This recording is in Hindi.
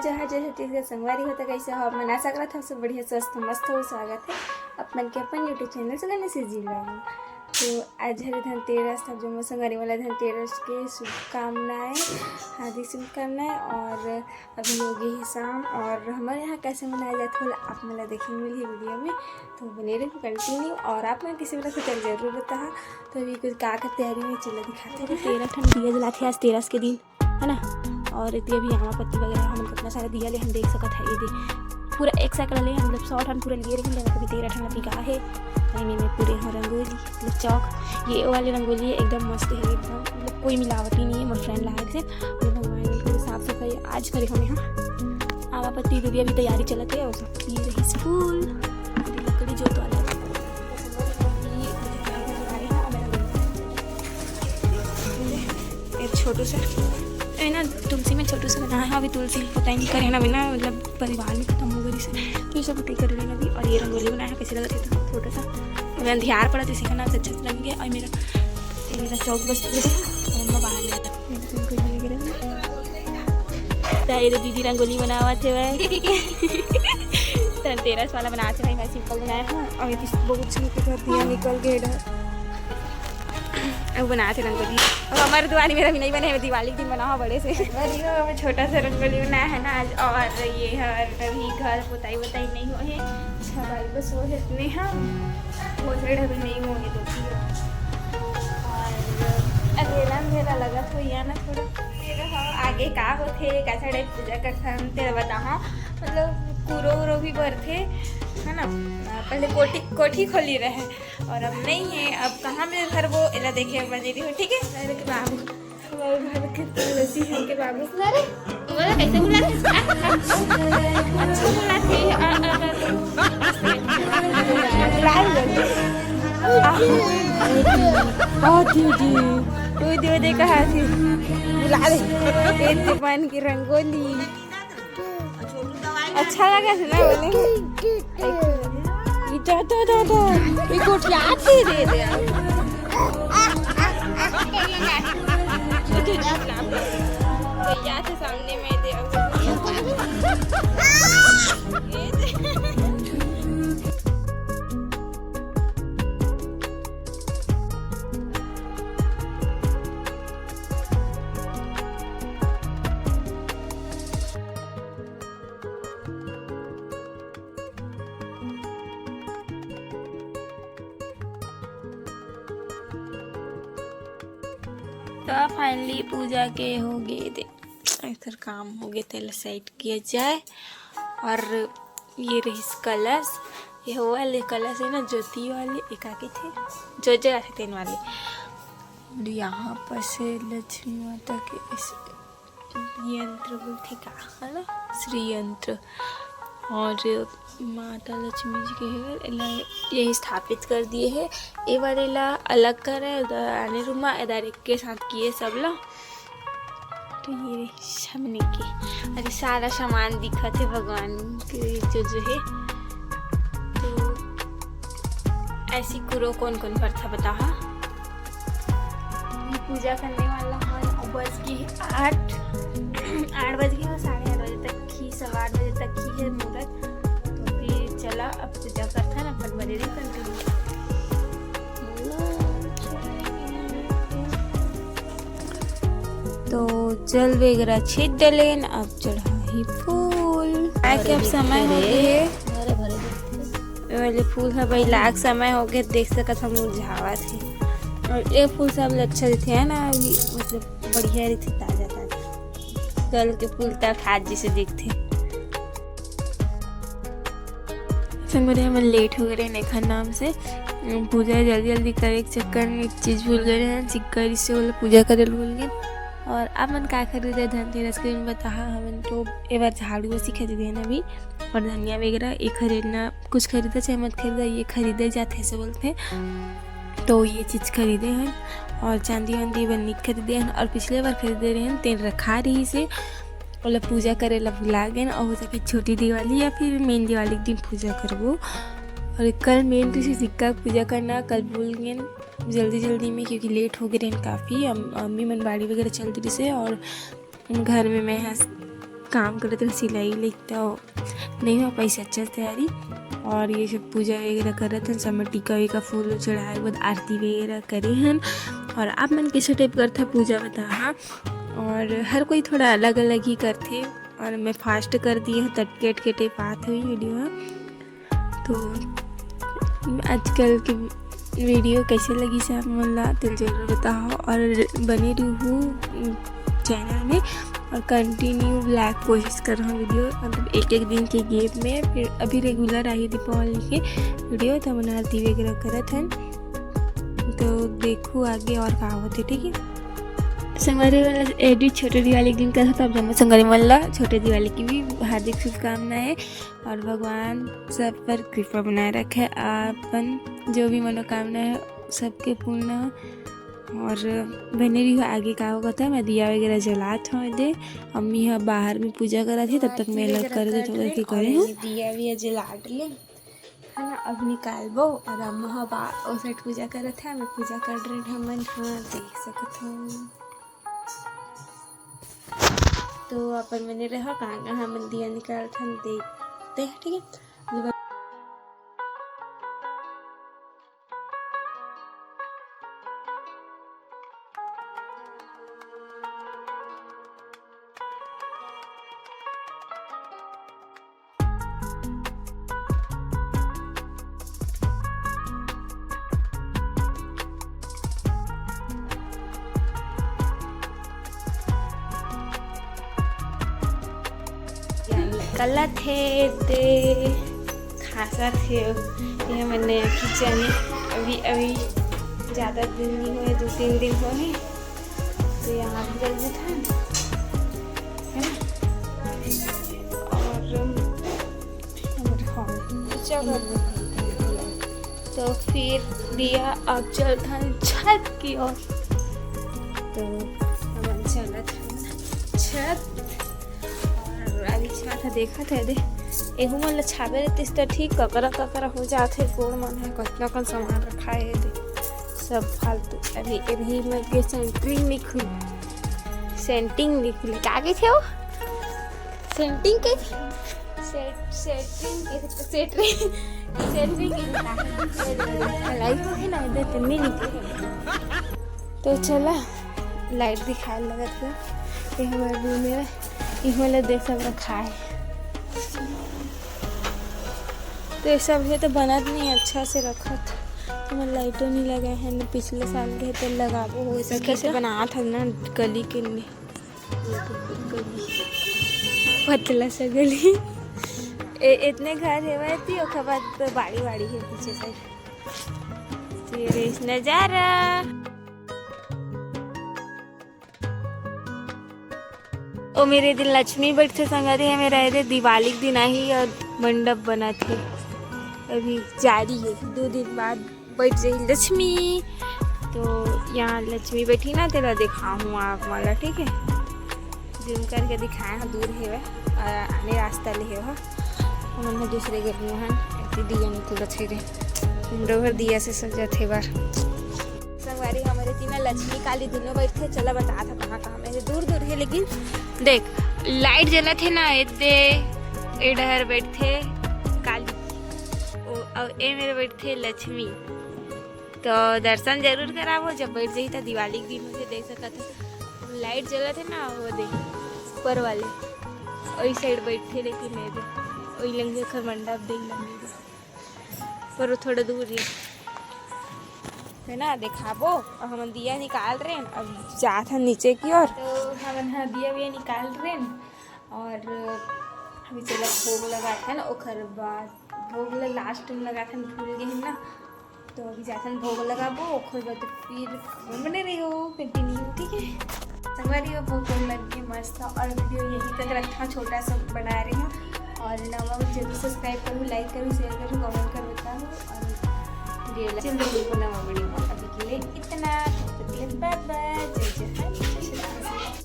जहाँ जैसे तीसरा संगवारी होता कैसे हो मैं आशा करा था सब बढ़िया स्वस्थ मस्त हो। स्वागत है अपन के अपन यूट्यूब चैनल से गणेश जी में। तो आज है धनतेरस था जो संगवारी वाला धनतेरस के शुभकामनाएँ, हार्दिक शुभकामनाएँ। और अभी हो गई है शाम और हमारे यहाँ कैसे मनाया जाता है आप मेरा देखने मिली है वीडियो में, तो बने रहे कंटिन्यू। और आप मैं किसी तरह से जरूर बता। तो अभी कुछ का तैयारी में चला दिखाते हैं। 13 ठंड दिया जलाते आज 13 के दिन है ना। और इतनी अभी यहाँ पत्ती वगैरह हम कितना सारा दिया ले हम देख सकते हैं। ये पूरा एक साइकिल ले हम मतलब 100 ठन पूरा लिए रही कभी 13 ठन अभी का है में पूरे यहाँ रंगोली मतलब चौक ये वाली रंगोली है एकदम मस्त है एकदम मतलब कोई मिलावटी नहीं है। मेरे फ्रेंड लाए थे भगवान की साफ सफाई आज करे हम यहाँ आवा पत्ती दीदी अभी तैयारी चलते है। और सब ये रही फूल लकड़ी जो तो छोटू सा है ना तुलसी में छोटू सा बना है। अभी तुलसी पता ही नहीं करे ना बिना मतलब परिवार में खत्म हो गई से तो ये सब उठी कर रही अभी। और ये रंगोली बनाया है कैसे लगा था छोटा सा मैं ध्यान पड़ा इसी का नाम से अच्छा लग गया। और मेरा चौक बस मम्मा बाहर मेरे दीदी रंगोली बना हुआ थे वह धनतेरस वाला बनाते भाई मैं सिंपल बनाया हूँ। और ये बहुत दिया निकल गया अब बनाते रंगोली। अब हमारे दुआरी मेरा भी नहीं बने दिवाली के दिन बना हुआ बड़े से हमें छोटा सा रंगोली बनाया है ना आज। और ये है अभी घर पोताई वोताई नहीं हुए हैं छबाई बस वो है इतने हम वो साइड अभी नहीं होंगे तो और अकेला अंधेरा लगा तो यहाँ ना थोड़ा तेरा आगे का होते का साढ़े पूजा करता तेरा बताओ मतलब कूरो उरो भी भरते है ना। पहले कोठी खोली रहे और अब नहीं है। अब कहाँ मेरे घर वो इला देखे बजे रही हो ठीक है मेरे के बाबू हमारे घर के तुलसी है के बाबू बोला कैसे बुला अच्छा बुलाते दीदी दे कहा थी बुला दे पान की रंगोली अच्छा लगा था ना बोले ये कोठिया दे दे भैया थे सामने में दे तो फाइनली पूजा के हो गए थे इधर काम हो गए थे साइड किया जाए। और ये रही कलश ये वो वाले कलश है ना ज्योति वाले एक आगे थे जो जगह थे तीन वाले। और यहाँ पर से लक्ष्मी माता के यंत्र बोलते का है ना श्री यंत्र और माता लक्ष्मी जी के यही स्थापित कर दिए है। ये वाले ला अलग करे आने रूमा इधर एक के साथ किए सब लोग। तो ये सामने के अरे सारा सामान दिखा थे भगवान के जो है। तो ऐसी कुरो कौन कौन पर था बता ये पूजा करने वाला है। बज गई 8 बज गए 8:30 बजे तक ही 8:15 बजे तक ही है मुहूर्त। तो फिर चला अब पूजा करता है ना पर बजे नहीं करती तो जल वगैरह छीट डले अब चढ़ा ही फूल के अब समय हो गए वाले फूल है भाई लाख समय हो गए देख सकत हम मुरझावा थे। और ये फूल सब अच्छा दिखे है ना अभी मतलब बढ़िया रही थी ताजा ताजा कल के फूल तक हाथ जैसे दिखते। संगवारी हम लेट हो गए नेखा नाम से पूजा जल्दी जल्दी करे के चक्कर में एक चीज़ भूल गए हैं चिक्कर से बोले पूजा करे भूल गए। और अब मन का खरीदे धनतेरस के दिन बता हमन तो एक बार झाड़ू सी खरीदे ना अभी और धनिया वगैरह ये खरीदना कुछ खरीदा चाहे मत खरीदा ये खरीदे जाते ऐसे बोलते तो ये चीज़ खरीदे हैं। और चांदी वांदी बन्नी खरीदे हैं और पिछले बार खरीदे रहे हैं तेल रखा रही से मतलब पूजा करे ला भुला गए और हो सके छोटी दिवाली या फिर मेन दिवाली के दिन पूजा करबो। और कल मेन किसी सिक्का पूजा करना कल भूल गए जल्दी में क्योंकि लेट हो गए काफ़ी। अम्मी मन बाड़ी वगैरह चलती रही से और घर में मैं काम करते सिलाई लिखता हो नहीं हो पैसा अच्छा तैयारी। और ये सब पूजा वगैरह करत हन, सब में टीका वीका फूल चढ़ाए बाद आरती वगैरह करे हन। और आप मन कैसे टाइप करते पूजा बता। हाँ, और हर कोई थोड़ा अलग अलग ही करते। और मैं फास्ट कर दी हूँ तटकेट के टाइप आत हुई वीडियो। तो आजकल की वीडियो कैसे लगी से आप मन ला तो जरूर बताओ। और बने रहूँ चैनल में और कंटिन्यू ब्लैक कोशिश कर रहा हूँ वीडियो, मतलब एक दिन के गेप में। फिर अभी रेगुलर आई दीपावली के वीडियो तो मन आरती वगैरह करत हन। तो देखो आगे और क्या होते। ठीक है, संगवारी वाला एडिट छोटे दिवाली के दिन का था। अब जब संगवारी वाला छोटे दिवाली की भी हार्दिक शुभकामनाएं और भगवान सब पर कृपा बनाए रखे। अपन जो भी मनोकामना है सबके पूर्ण। और बने रही आगे का होगा था। मैं दिया वगैरह जलात हूँ दे, अम्मी यहाँ बाहर में पूजा करा थी, तब तक मैं अलग कर दे थोड़ा की करे हूँ। दिया भी जला ले है ना, अब निकालबो। और अम्मा उस साइड पूजा कर था, मैं पूजा कर रही हूँ। मन हाँ देख सकते हूँ। तो अपन मैंने रहा कहाँ हम दिया निकाल था देखते हैं। ठीक है, कला थे ते खासा थे। ये मैंने किचन अभी ज़्यादा दिन नहीं हुए, 2-3 दिन हुए। तो यहाँ भी जल्दी था है ना। और तो फिर दिया अब चल था छत की ओर। तो अब चला था छत। था देखा था दे एगो मन छाबे रहती तो ठीक ककरा हो जाते। गोड़ मन है कतना कन सामान रखा है दे सब फालतू। अभी मैं के सेंटिंग लिख ले क्या थे वो सेंटिंग के लाइट है ना इधर तो नहीं लिखे। तो चला लाइट दिखाने लगा था। ये हमारे रूम में इहले देख सब रखा है। तो ये सब है तो बनत नहीं अच्छा से रखत। तो मैं लाइटों नहीं लगा है ना, पिछले साल के तो लगाबो हो ऐसा कैसे बना था ना गली के लिए पतला सा गली। इतने घर है वैसी और बाद तो बाड़ी है पीछे से। तेरे नजारा ओ मेरे दिन लक्ष्मी बैठते संगति है मेरा। ये दिवाली के दिन आई और मंडप बना थे, अभी जारी है। 2 दिन बाद बैठ जाए लक्ष्मी। तो यहाँ लक्ष्मी बैठी ना तेरा दिखाऊँ आप वाला। ठीक है, जूम करके दिखाए हाँ दूर है वह आने रास्ता ले है वह हमने दूसरे घर में हैं। ऐसे दिया नहीं थोड़ा छेड़े हमरो घर दिया से सजा थे बार। संगवारी हमारे तीन लक्ष्मी काली दोनों बैठे। चला बता था कहाँ मेरे दूर है। लेकिन देख लाइट जला थे ना ए डहर बैठे काली और ए मेरे बैठे लक्ष्मी। तो दर्शन जरूर कराबो जब बैठ जाई था। दिवाली के दिन मुझे देख सकता था लाइट जला थे ना वो देख ऊपर वाले वही साइड बैठे। लेकिन वही लंगे खर मंडप देख लंगे पर वो थोड़ा दूर है ना दिखाबो। और हम दिया निकाल रहे हैं अब जात है नीचे की ओर। तो हम दिया निकाल रहे हैं और अभी चला भोग लगा था ना। ओखर बाद भोग लास्ट में लगा था भूल गए ना। तो अभी जाता भोग लगाबो ओखर बाद फिर बने रही हो कंटिन्यू। ठीक है संगवारी भोग लग गए मस्त। और वीडियो यही तक रखा छोटा सा बना रही हूँ। और नवा जरूर सब्सक्राइब करूँ, लाइक करूँ, शेयर करूँ, कमेंट कर बताऊँ। और वीडियो नवा वीडियो अभी के लिए इतना। बाय बाय, जय जय।